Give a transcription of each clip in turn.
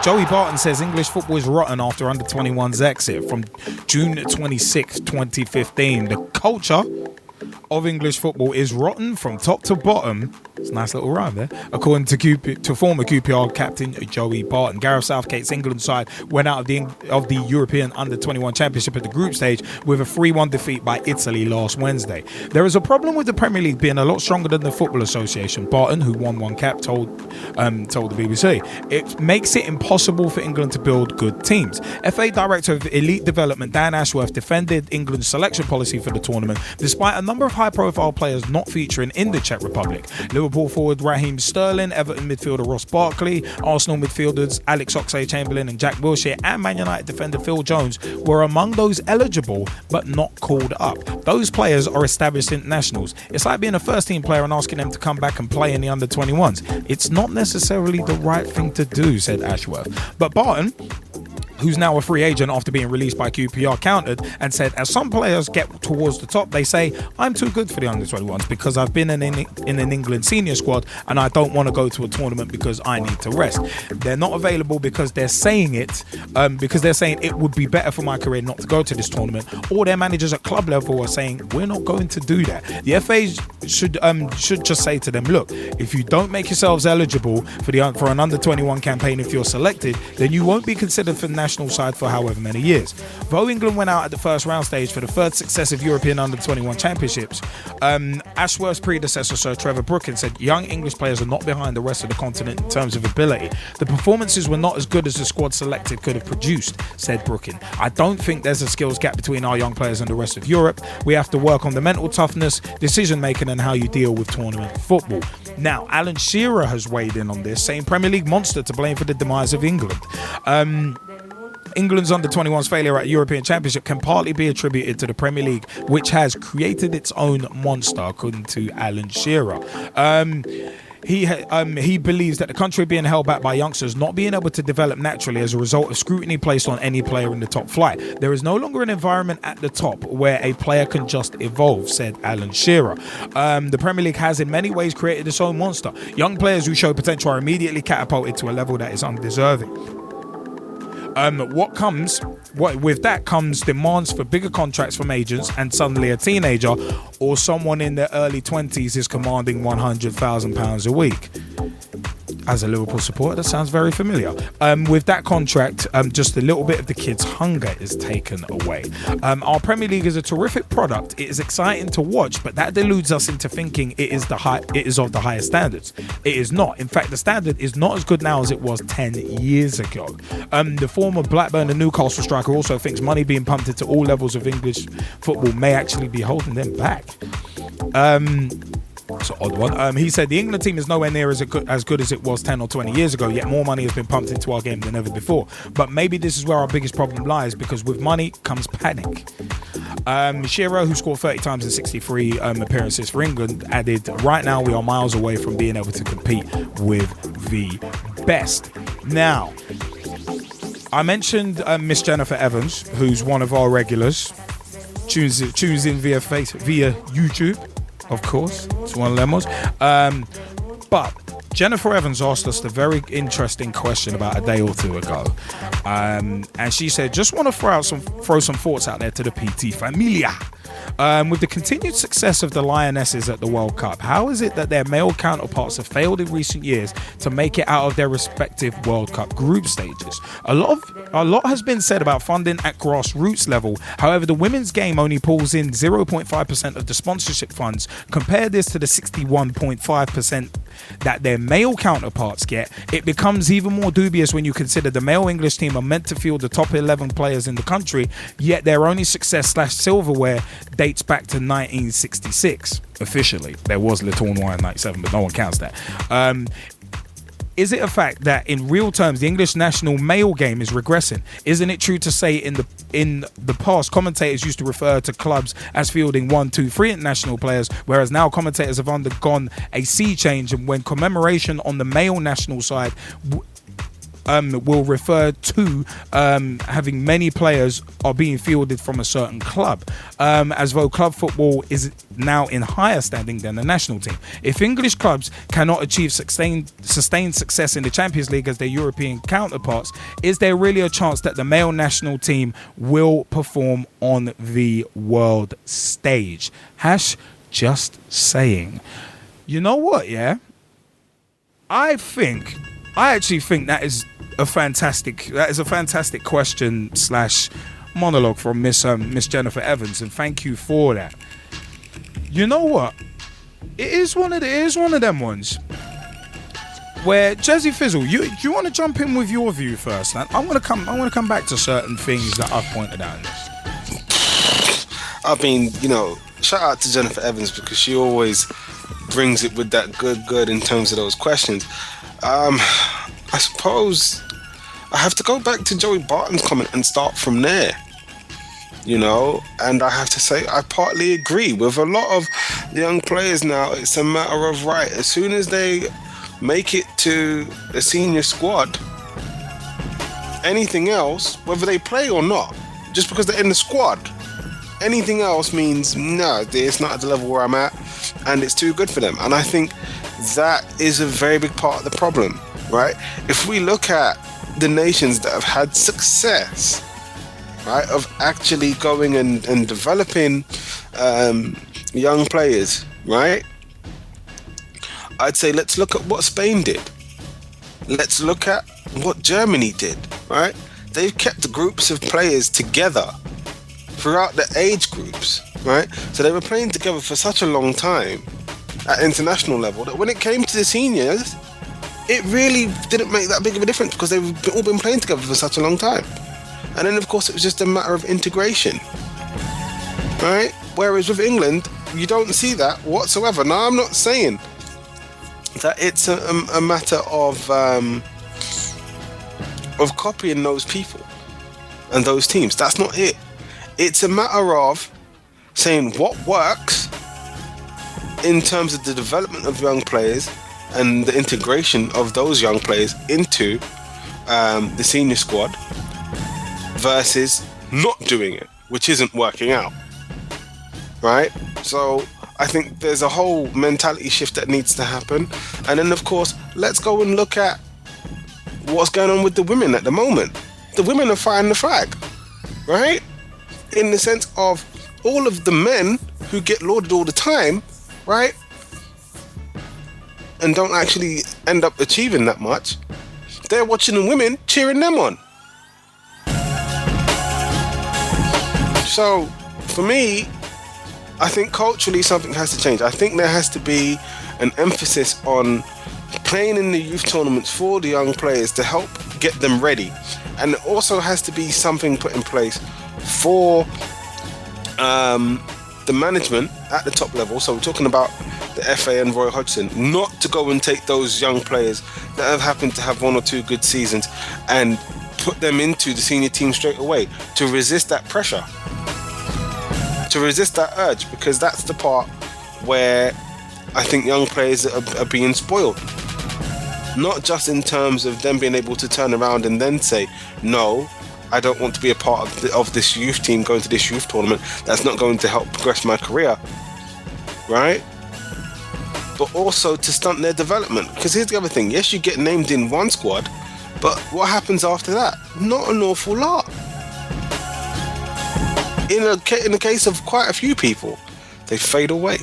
Joey Barton says English football is rotten after under-21's exit from June 26, 2015. The culture of English football is rotten from top to bottom. It's a nice little rhyme there. According to former QPR captain Joey Barton, Gareth Southgate's England side went out of the European Under-21 Championship at the group stage with a 3-1 defeat by Italy last Wednesday. There is a problem with the Premier League being a lot stronger than the Football Association. Barton, who won one cap, told the BBC, it makes it impossible for England to build good teams. FA Director of Elite Development Dan Ashworth defended England's selection policy for the tournament, despite a number of high-profile players not featuring in the Czech Republic. Liverpool forward Raheem Sterling, Everton midfielder Ross Barkley, Arsenal midfielders Alex Oxlade-Chamberlain and Jack Wilshere, and Man United defender Phil Jones were among those eligible but not called up. Those players are established internationals. It's like being a first-team player and asking them to come back and play in the under-21s. It's not necessarily the right thing to do, said Ashworth. But Barton, who's now a free agent after being released by QPR, countered and said, as some players get towards the top, they say, I'm too good for the under-21s because I've been in an England senior squad and I don't want to go to a tournament because I need to rest. They're not available because they're saying it, it would be better for my career not to go to this tournament, or their managers at club level are saying, we're not going to do that. The FA should just say to them, look, if you don't make yourselves eligible for an under-21 campaign, if you're selected, then you won't be considered for the national side for however many years. Though England went out at the first round stage for the third successive European Under-21 Championships, Ashworth's predecessor Sir Trevor Brooking said young English players are not behind the rest of the continent in terms of ability. The performances were not as good as the squad selected could have produced, said Brooking. I don't think there's a skills gap between our young players and the rest of Europe. We have to work on the mental toughness, decision making and how you deal with tournament football. Now, Alan Shearer has weighed in on this, saying Premier League monster to blame for the demise of England. England's under-21's failure at European Championship can partly be attributed to the Premier League, which has created its own monster, according to Alan Shearer. He believes that the country being held back by youngsters not being able to develop naturally as a result of scrutiny placed on any player in the top flight. There is no longer an environment at the top where a player can just evolve, said Alan Shearer. The Premier League has in many ways created its own monster. Young players who show potential are immediately catapulted to a level that is undeserving. With that comes demands for bigger contracts from agents, and suddenly a teenager or someone in their early 20s is commanding £100,000 a week. As a Liverpool supporter, that sounds very familiar. With that contract, just a little bit of the kids' hunger is taken away. Our Premier League is a terrific product. It is exciting to watch, but that deludes us into thinking it is of the highest standards. It is not. In fact, the standard is not as good now as it was 10 years ago. The former Blackburn and Newcastle striker also thinks money being pumped into all levels of English football may actually be holding them back. It's an odd one. He said the England team is nowhere near as good as it was 10 or 20 years ago, yet more money has been pumped into our game than ever before. But maybe this is where our biggest problem lies, because with money comes panic. Shearer, who scored 30 times in 63 appearances for England, added, right now we are miles away from being able to compete with the best. Now, I mentioned Miss Jennifer Evans, who's one of our regulars, tunes in via YouTube. Of course, it's one of them ones. But Jennifer Evans asked us the very interesting question about a day or two ago. And she said, just want to throw some thoughts out there to the PT Familia. With the continued success of the Lionesses at the World Cup, how is it that their male counterparts have failed in recent years to make it out of their respective World Cup group stages? A lot has been said about funding at grassroots level. However, the women's game only pulls in 0.5% of the sponsorship funds. Compare this to the 61.5% that their male counterparts get. It becomes even more dubious when you consider the male English team are meant to field the top 11 players in the country, yet their only success/silverware dates back to 1966. Officially, there was Le Tournoi in 97, but no one counts that. Is it a fact that in real terms the English national male game is regressing? Isn't it true to say in the past commentators used to refer to clubs as fielding 1, 2, 3 international players, whereas now commentators have undergone a sea change, and when commemoration on the male national side will refer to having many players are being fielded from a certain club, as though club football is now in higher standing than the national team. If English clubs cannot achieve sustained success in the Champions League as their European counterparts, is there really a chance that the male national team will perform on the world stage? Hash just saying. You know what, yeah? I actually think that is a fantastic question / monologue from Miss Jennifer Evans, and thank you for that. You know what? It is one of them ones where Gezzie Fizzle, you want to jump in with your view first? I want to come back to certain things that I've pointed out in this. I mean, shout out to Jennifer Evans because she always brings it with that good in terms of those questions. I suppose I have to go back to Joey Barton's comment and start from there. And I have to say I partly agree with a lot of young players now. It's a matter of, right, as soon as they make it to the senior squad, anything else, whether they play or not, just because they're in the squad, anything else means no, it's not at the level where I'm at, and it's too good for them. And I think that is a very big part of the problem, right? If we look at the nations that have had success, right, of actually going and developing young players, right? I'd say let's look at what Spain did. Let's look at what Germany did, right? They've kept groups of players together throughout the age groups, right? So they were playing together for such a long time at international level that when it came to the seniors, it really didn't make that big of a difference because they've all been playing together for such a long time. And then, of course, it was just a matter of integration, right? Whereas with England, you don't see that whatsoever. Now, I'm not saying that it's a matter of copying those people and those teams. That's not it. It's a matter of saying what works in terms of the development of young players and the integration of those young players into the senior squad versus not doing it, which isn't working out, right? So I think there's a whole mentality shift that needs to happen. And then, of course, let's go and look at what's going on with the women at the moment. The women are flying the flag, right? In the sense of all of the men who get lauded all the time, right? And don't actually end up achieving that much. They're watching the women cheering them on. So, for me, I think culturally something has to change. I think there has to be an emphasis on playing in the youth tournaments for the young players to help get them ready. And it also has to be something put in place for the management at the top level. So we're talking about the FA and Roy Hodgson, not to go and take those young players that have happened to have one or two good seasons and put them into the senior team straight away, to resist that pressure, to resist that urge, because that's the part where I think young players are being spoiled. Not just in terms of them being able to turn around and then say, no, I don't want to be a part of this youth team going to this youth tournament. That's not going to help progress my career, right? But also to stunt their development. Because here's the other thing. Yes, you get named in one squad, but what happens after that? Not an awful lot. In the case of quite a few people, they fade away.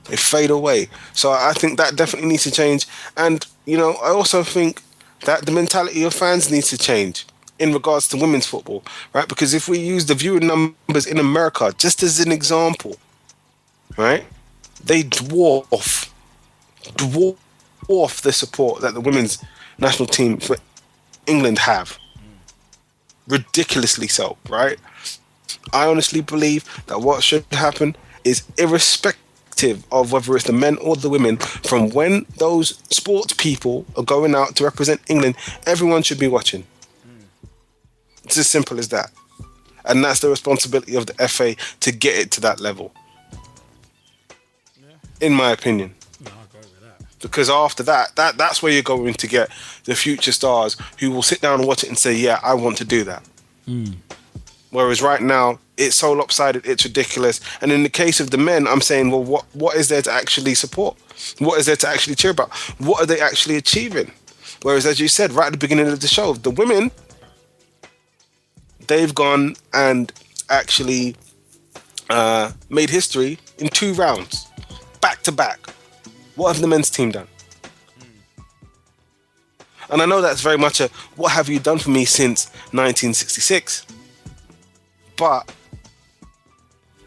They fade away. So I think that definitely needs to change. And, I also think that the mentality of fans needs to change in regards to women's football, right? Because if we use the viewing numbers in America, just as an example, right? They dwarf the support that the women's national team for England have. Ridiculously so, right? I honestly believe that what should happen is, irrespective of whether it's the men or the women, from when those sports people are going out to represent England, everyone should be watching. It's as simple as that. And that's the responsibility of the FA to get it to that level. Yeah. In my opinion. No, I'll go with that. Because after that's where you're going to get the future stars who will sit down and watch it and say, yeah, I want to do that. Whereas right now, it's so lopsided, it's ridiculous. And in the case of the men, I'm saying, well, what is there to actually support? What is there to actually cheer about? What are they actually achieving? Whereas, as you said right at the beginning of the show, the women, they've gone and actually made history in 2 rounds, back to back. What have the men's team done? And I know that's very much a, what have you done for me since 1966? But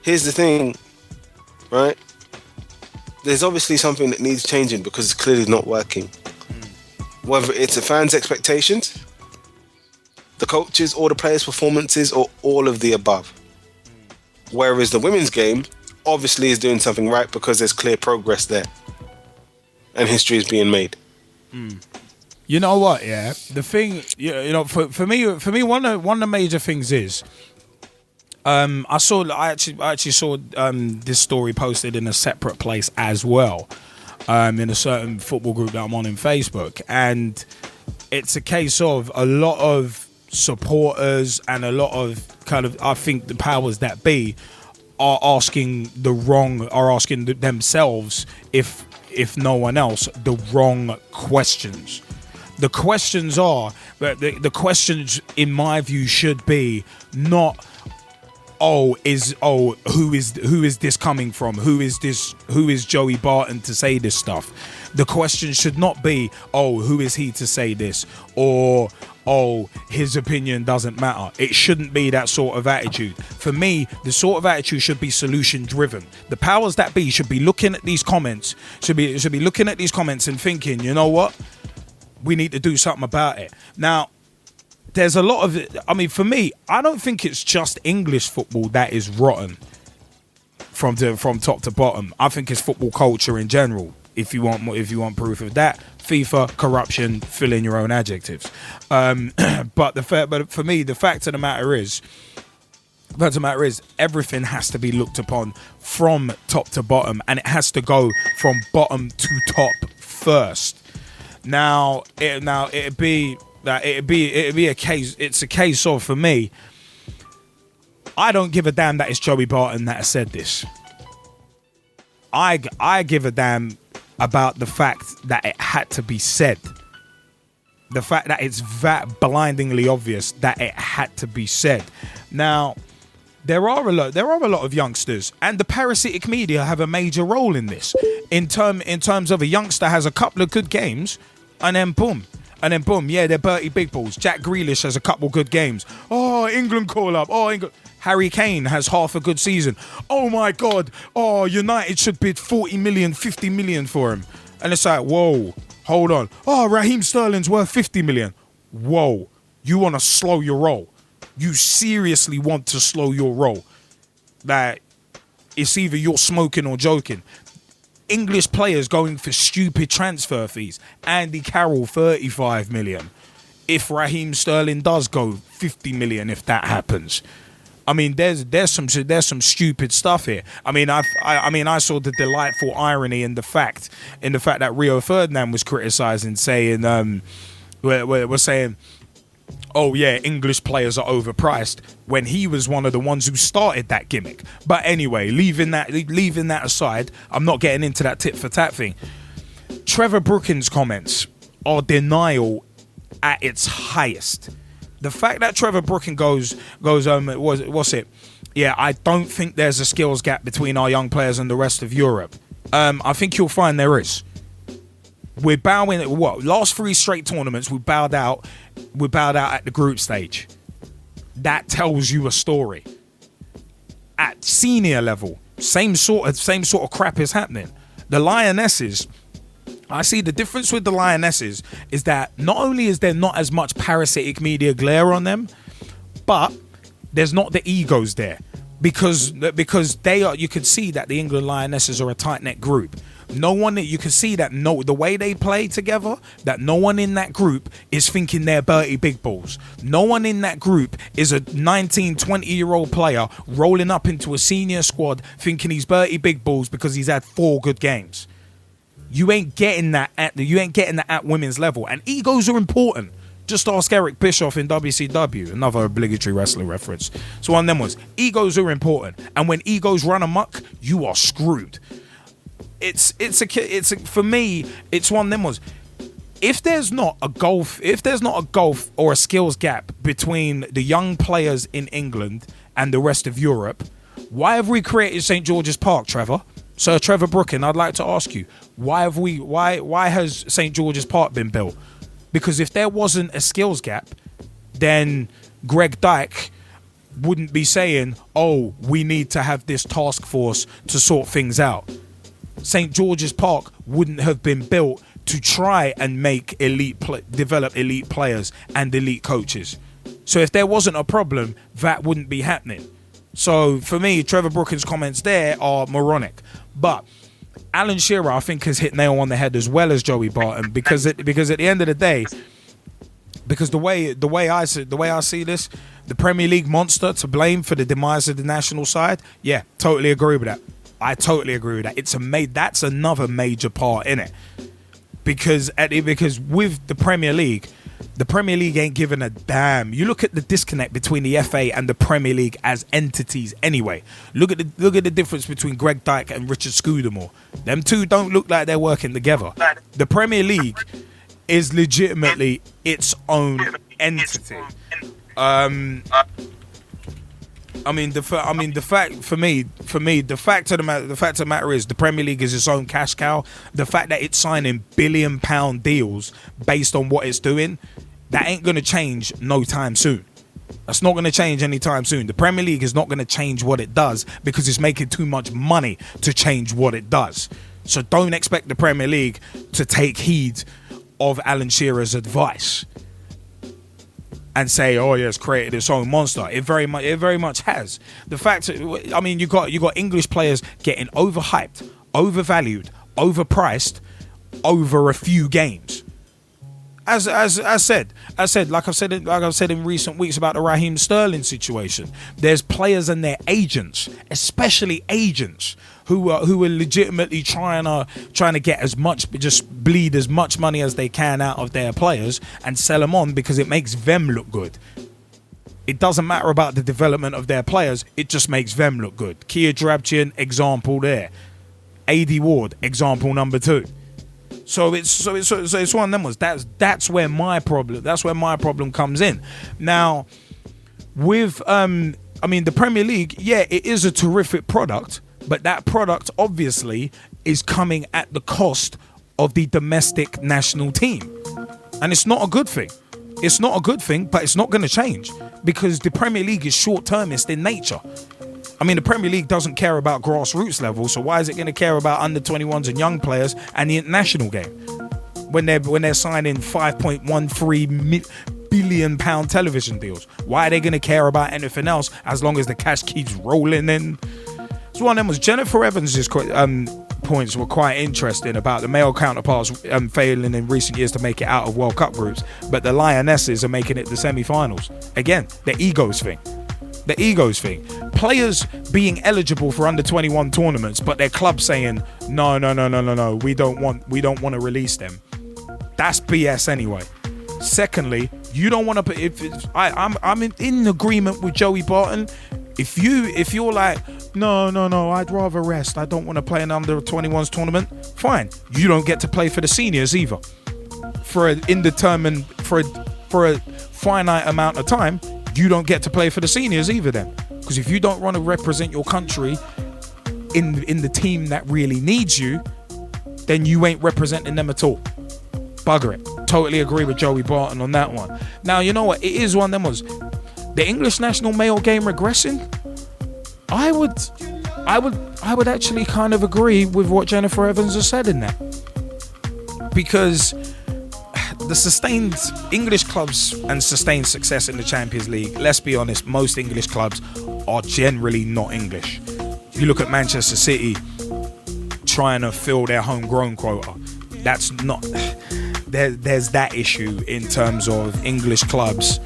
here's the thing, right? There's obviously something that needs changing because it's clearly not working. Whether it's the fans' expectations, the coaches, or the players' performances, or all of the above. Whereas the women's game obviously is doing something right because there's clear progress there. And history is being made. You know what? Yeah, the thing, you know, for me, one of the major things is, I actually saw this story posted in a separate place as well, in a certain football group that I'm on in Facebook, and it's a case of a lot of supporters and a lot of kind of, I think, the powers that be are asking themselves, if no one else, the wrong questions. The questions are, the questions in my view should be not, who is this coming from? Who is Joey Barton to say this stuff? The question should not be, who is he to say this? Or, his opinion doesn't matter. It shouldn't be that sort of attitude. For me, the sort of attitude should be solution driven. The powers that be should be looking at these comments, should be looking at these comments and thinking, you know what? We need to do something about it. Now, there's a lot of it. I mean, for me, I don't think it's just English football that is rotten from top to bottom. I think it's football culture in general. If you want proof of that, FIFA, corruption, fill in your own adjectives. But for me, the fact of the matter is, everything has to be looked upon from top to bottom, and it has to go from bottom to top first. Now it'd be a case. It's a case of, for me, I don't give a damn that it's Joey Barton that has said this. I give a damn about the fact that it had to be said. The fact that it's that blindingly obvious that it had to be said. Now, there are a lot of youngsters, and the parasitic media have a major role in this. In terms of a youngster has a couple of good games, and then boom, yeah, they're Bertie Big Balls. Jack Grealish has a couple good games. Oh, England call up. Oh, England. Harry Kane has half a good season. Oh my God. Oh, United should bid 40 million, 50 million for him. And it's like, whoa, hold on. Oh, Raheem Sterling's worth 50 million. Whoa, you want to slow your roll. You seriously want to slow your roll. That it's either you're smoking or joking. English players going for stupid transfer fees. Andy Carroll, 35 million. If Raheem Sterling does go 50 million, if that happens. I mean, there's some stupid stuff here. I mean, I saw the delightful irony in the fact that Rio Ferdinand was criticising, saying, we're saying, oh yeah, English players are overpriced, when he was one of the ones who started that gimmick. But anyway, leaving that aside, I'm not getting into that tit for tat thing. Trevor Brookin's comments are denial at its highest. The fact that Trevor Brookin goes, what's it? Yeah, I don't think there's a skills gap between our young players and the rest of Europe. I think you'll find there is. We're bowing at last 3 straight tournaments we bowed out at the group stage. That tells you a story. At senior level, same sort of crap is happening. The Lionesses, I see the difference with the Lionesses is that not only is there not as much parasitic media glare on them, but there's not the egos there. Because they are, you can see that the England Lionesses are a tight-knit group. You can see that the way they play together, that no one in that group is thinking they're Bertie Big Balls. No one in that group is a 19, 20-year-old player rolling up into a senior squad thinking he's Bertie Big Balls because he's had 4 good games. You ain't getting that at women's level, and egos are important. Just ask Eric Bischoff in WCW, another obligatory wrestling reference. So one of them was, egos are important, and when egos run amok, you are screwed. For me, it's one of them was, if there's not a gulf or a skills gap between the young players in England and the rest of Europe, why have we created St. George's Park, Trevor? Sir Trevor Brookin, I'd like to ask you, why has St. George's Park been built? Because if there wasn't a skills gap, then Greg Dyke wouldn't be saying, oh, we need to have this task force to sort things out. St. George's Park wouldn't have been built to try and make develop elite players and elite coaches. So if there wasn't a problem, that wouldn't be happening. So for me, Trevor Brookin's comments there are moronic. But Alan Shearer, I think, has hit nail on the head as well as Joey Barton, because at the end of the day, because the way I see this, the Premier League monster to blame for the demise of the national side, yeah, totally agree with that. I totally agree with that. That's another major part in it, because with the Premier League ain't giving a damn. You look at the disconnect between the FA and the Premier League as entities anyway. Look at the difference between Greg Dyke and Richard Scudamore. Them two don't look like they're working together. The Premier League is legitimately its own entity. The fact of the matter is the Premier League is its own cash cow. The fact that it's signing £1 billion deals based on what it's doing, that ain't going to change no time soon. That's not going to change anytime soon. The Premier League is not going to change what it does because it's making too much money to change what it does. So don't expect the Premier League to take heed of Alan Shearer's advice and say, "Oh, yeah, it's created its own monster." It very much has. The fact, you got English players getting overhyped, overvalued, overpriced over a few games. As I've said in recent weeks about the Raheem Sterling situation, there's players and their agents, especially agents, who are legitimately trying to get as much, just bleed as much money as they can out of their players and sell them on because it makes them look good. It doesn't matter about the development of their players; it just makes them look good. Kia Drabchian, example there. AD Ward, example number 2. So it's one of them ones. That's where my problem comes in. Now, with the Premier League, yeah, it is a terrific product, but that product obviously is coming at the cost of the domestic national team, and it's not a good thing. It's not a good thing, but it's not going to change because the Premier League is short-termist in nature. The Premier League doesn't care about grassroots level, so why is it going to care about under 21s and young players and the international game when they're signing £5.13 billion television deals? Why are they going to care about anything else as long as the cash keeps rolling in? So one of them was Jennifer Evans' points were quite interesting about the male counterparts failing in recent years to make it out of World Cup groups, but the Lionesses are making it the semi-finals. Again, the egos thing. Players being eligible for under 21 tournaments, but their club saying no, we don't want to release them. That's BS anyway. Secondly, you don't want to. I'm in agreement with Joey Barton. If you're like no, I'd rather rest. I don't want to play an under 21s tournament. Fine, you don't get to play for the seniors either. For a finite amount of time. You don't get to play for the seniors either then. Because if you don't want to represent your country in the team that really needs you, then you ain't representing them at all. Bugger it. Totally agree with Joey Barton on that one. Now, you know what? It is one of them ones. The English national male game regressing? I would actually kind of agree with what Jennifer Evans has said in that. Because the sustained English clubs and sustained success in the Champions League, let's be honest, most English clubs are generally not English. If you look at Manchester City trying to fill their homegrown quota, that's not... There's that issue in terms of English clubs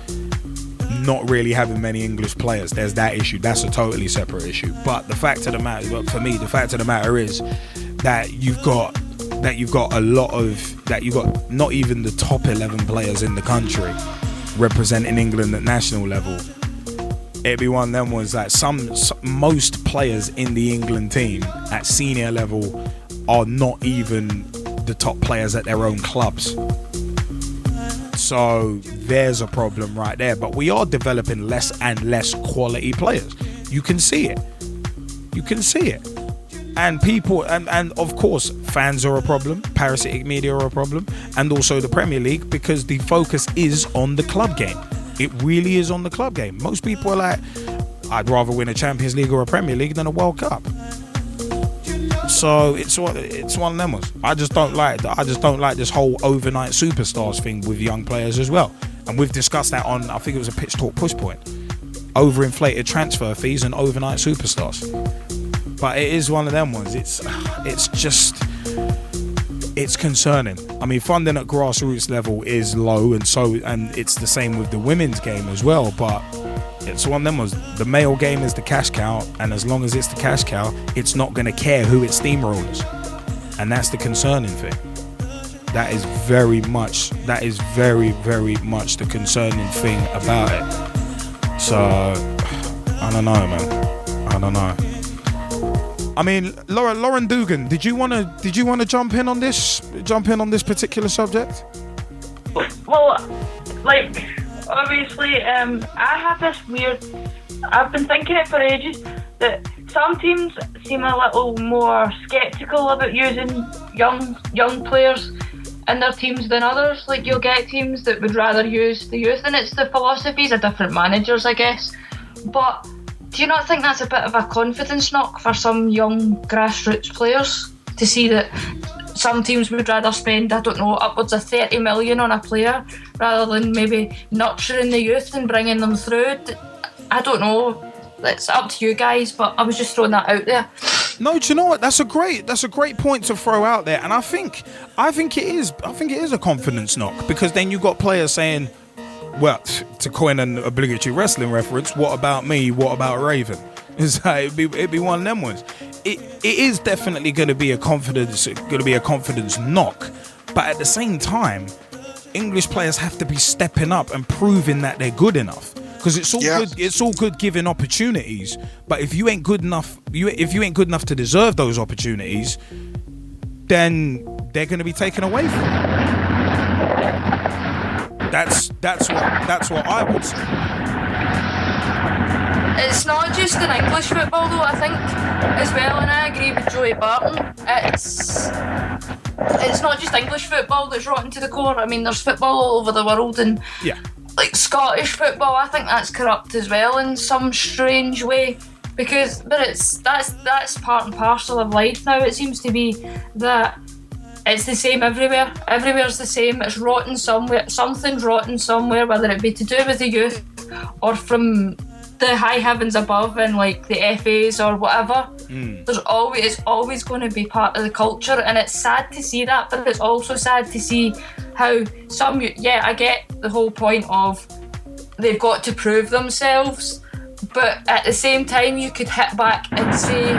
not really having many English players. There's that issue. That's a totally separate issue. But the fact of the matter is that you've got that you've got not even the top 11 players in the country representing England at national level. It'd be one of them ones that most players in the England team at senior level are not even the top players at their own clubs. So there's a problem right there. But we are developing less and less quality players. You can see it. And people, and of course, fans are a problem, parasitic media are a problem, and also the Premier League, because the focus is on the club game. It really is on the club game. Most people are like, I'd rather win a Champions League or a Premier League than a World Cup. So it's one of them ones. I just don't like this whole overnight superstars thing with young players as well. And we've discussed that on, I think it was a Pitch Talk Push Point. Overinflated transfer fees and overnight superstars. But it is one of them ones. It's concerning. I mean, funding at grassroots level is low, and it's the same with the women's game as well. But it's one of them ones. The male game is the cash cow, and as long as it's the cash cow, it's not going to care who it steamrollers, and that's the concerning thing. That is very, very much the concerning thing about it. So I don't know, man. I don't know. I mean, Lauren Dugan, did you want to jump in on this particular subject? Well, like, obviously, I have this weird. I've been thinking it for ages that some teams seem a little more sceptical about using young players in their teams than others. Like, you'll get teams that would rather use the youth, and it's the philosophies of different managers, I guess. But do you not think that's a bit of a confidence knock for some young grassroots players to see that some teams would rather spend, I don't know, upwards of 30 million on a player rather than maybe nurturing the youth and bringing them through? I don't know. It's up to you guys, but I was just throwing that out there. No, do you know what? That's a great point to throw out there, and I think it is a confidence knock, because then you got players saying, well, to coin an obligatory wrestling reference, what about me? What about Raven? It'd be one of them ones. It is definitely going to be a confidence knock, but at the same time, English players have to be stepping up and proving that they're good enough. Because it's all good giving opportunities, but if you ain't good enough, to deserve those opportunities, then they're going to be taken away from you. That's what I would say. It's not just in English football though, I think, as well, and I agree with Joey Barton. It's not just English football that's rotten to the core. I mean, there's football all over the world, and like Scottish football, I think that's corrupt as well in some strange way. But that's part and parcel of life now. It seems to be that it's the same everywhere. Everywhere's the same. It's rotten somewhere. Something's rotten somewhere, whether it be to do with the youth or from the high heavens above and like the FAs or whatever. It's always going to be part of the culture, and it's sad to see that, but it's also sad to see how some, I get the whole point of they've got to prove themselves, but at the same time you could hit back and say,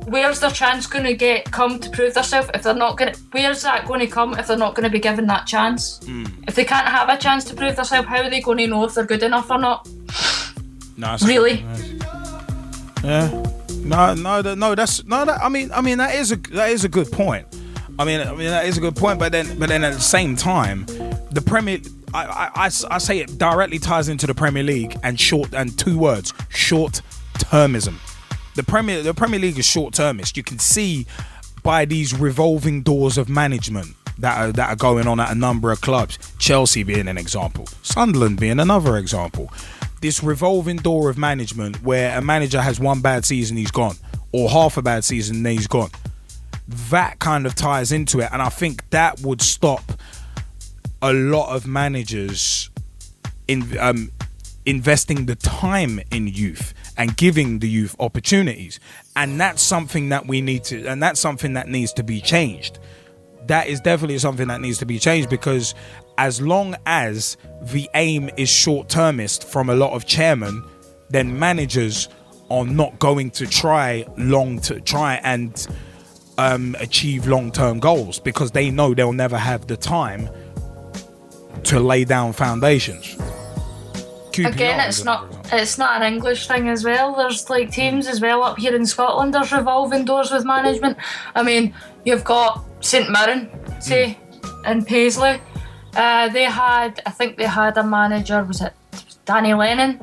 where's their chance going to come to prove themselves if they're not going to? Where's that going to come if they're not going to be given that chance? If they can't have a chance to prove themselves, how are they going to know if they're good enough or not? No, really? Yeah. No. I mean, that is a good point. I mean, that is a good point. But then at the same time, the Premier, I say it directly ties into the Premier League and two words: short-termism. The Premier League is short-termist. You can see by these revolving doors of management that are going on at a number of clubs. Chelsea being an example, Sunderland being another example. This revolving door of management where a manager has one bad season, he's gone, or half a bad season, then he's gone. That kind of ties into it, and I think that would stop a lot of managers investing the time in youth and giving the youth opportunities, and that's something that needs to be changed. That is definitely something that needs to be changed, because as long as the aim is short-termist from a lot of chairmen, then managers are not going to try and achieve long-term goals because they know they'll never have the time to lay down foundations. QPR Again, it's not an English thing as well. There's like teams as well up here in Scotland. There's revolving doors with management. I mean, you've got St Mirren, say, in Paisley. I think they had a manager. Was it Danny Lennon?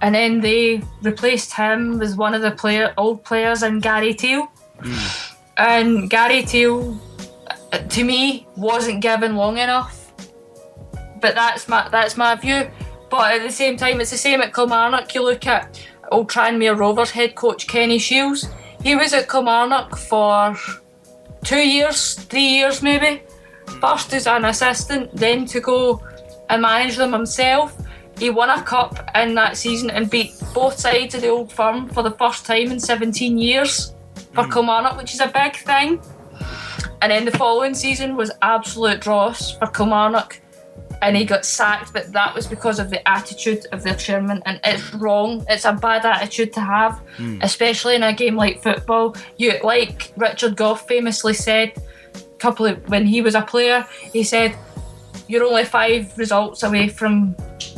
And then they replaced him with one of the old players in Gary Teal. And Gary Teal, to me, wasn't given long enough. But that's my view. But at the same time, it's the same at Kilmarnock. You look at Old Tranmere Rovers head coach Kenny Shields. He was at Kilmarnock for 2 years, 3 years maybe. First as an assistant, then to go and manage them himself. He won a cup in that season and beat both sides of the Old Firm for the first time in 17 years for Kilmarnock, which is a big thing. And then the following season was absolute dross for Kilmarnock. And he got sacked, but that was because of the attitude of their chairman, and it's wrong. It's a bad attitude to have, especially in a game like football. Like Richard Gough famously said, when he was a player, he said, "You're only 5 results away from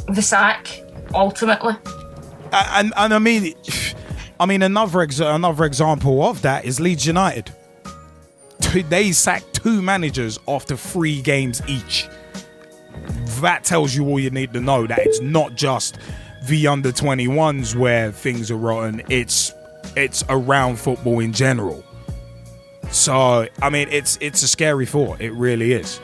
the sack, ultimately." And I mean, another example of that is Leeds United. They sacked 2 managers after 3 games each. That tells you all you need to know, that it's not just the under-21s where things are rotten, it's around football in general. So, I mean, it's a scary thought, it really is.